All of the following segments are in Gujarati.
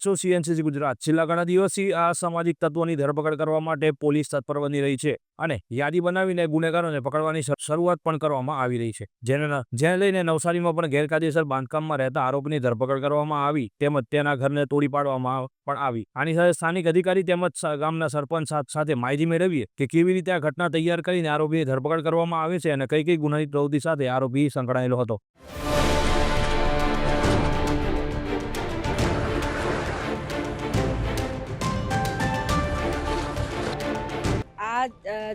છો સીએનસીસી ગુજરાત। છેલ્લા ઘણા દિવસથી અસામાજિક તત્વોની ધરપકડ કરવા માટે પોલીસ તત્પર બની રહી છે અને યાદી બનાવીને ગુનેગારોને પકડવાની શરૂઆત પણ કરવામાં આવી રહી છે, જેને લઈને નવસારીમાં પણ ગેરકાયદેસર બાંધકામમાં રહેતા આરોપીની ધરપકડ કરવામાં આવી તેમજ તેના ઘરને તોડી પાડવામાં પણ આવી। આની સાથે સ્થાનિક અધિકારી તેમજ ગામના સરપંચ સાથે માહિતી મેળવીએ કે કેવી રીતે આ ઘટના તૈયાર કરીને આરોપીની ધરપકડ કરવામાં આવે છે અને કઈ ગુનાહિત પ્રવૃત્તિ સાથે આરોપી સંકળાયેલો હતો। આ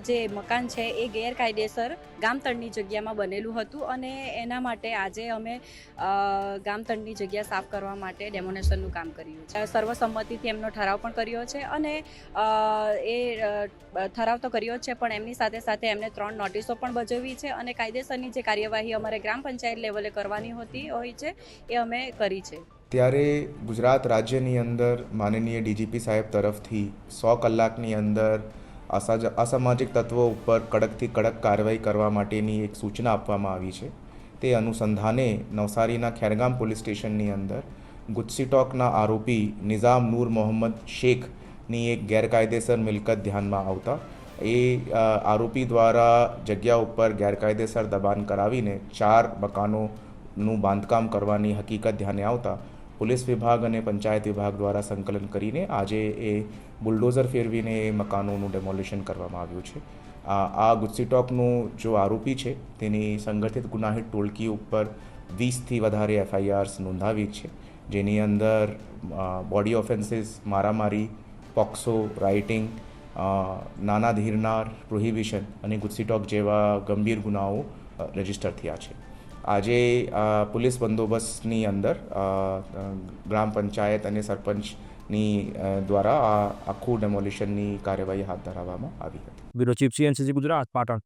જે મકાન છે એ ગેરકાયદેસર ગામતળની જગ્યામાં બનેલું હતું અને એના માટે આજે અમે ગામતળની જગ્યા સાફ કરવા માટે ડેમોનેશનનું કામ કર્યું છે। સર્વસંમતિથી એમનો ઠરાવ પણ કર્યો છે અને એ ઠરાવ તો કર્યો છે પણ એમની સાથે સાથે એમને 3 નોટિસો પણ બજાવી છે અને કાયદેસરની જે કાર્યવાહી અમારે ગ્રામ પંચાયત લેવલે કરવાની હોય છે એ અમે કરી છે। ત્યારે ગુજરાત રાજ્યની અંદર માનનીય ડીજીપી સાહેબ તરફથી 100 કલાકની અંદર અસામાજિક તત્વો ઉપર કડકથી કડક કાર્યવાહી કરવા માટેની એક સૂચના આપવામાં આવી છે। તે અનુસંધાને નવસારીના ખેરગામ પોલીસ સ્ટેશનની અંદર ગુજસીટોકના આરોપી નિઝામ નૂર મોહમ્મદ શેખની એક ગેરકાયદેસર મિલકત ધ્યાનમાં આવતા એ આરોપી દ્વારા જગ્યા ઉપર ગેરકાયદેસર દબાણ કરાવીને 4 મકાનોનું બાંધકામ કરવાની હકીકત ધ્યાને આવતા પોલીસ વિભાગ અને પંચાયત વિભાગ દ્વારા સંકલન કરીને આજે એ બુલડોઝર ફેરવીને એ મકાનોનું ડેમોલિશન કરવામાં આવ્યું છે। આ ગુજસીટોકનું જો આરોપી છે તેની સંગઠિત ગુનાહિત ટોળકી ઉપર 20થી વધારે એફઆઈઆર્સ નોંધાવી છે, જેની અંદર બોડી ઓફેન્સીસ, મારામારી, પોક્સો, રાઇટિંગ, નાના ધીરનાર, પ્રોહિબિશન અને ગુજસીટોક જેવા ગંભીર ગુનાઓ રજીસ્ટર થયા છે। આજે પોલીસ બંદોબસ્તની અંદર ગ્રામ પંચાયત અને સરપંચની દ્વારા આ આખું ડેમોલિશનની કાર્યવાહી હાથ ધરવામાં આવી હતી। Bureau chief CNCC Gujarat, Patan.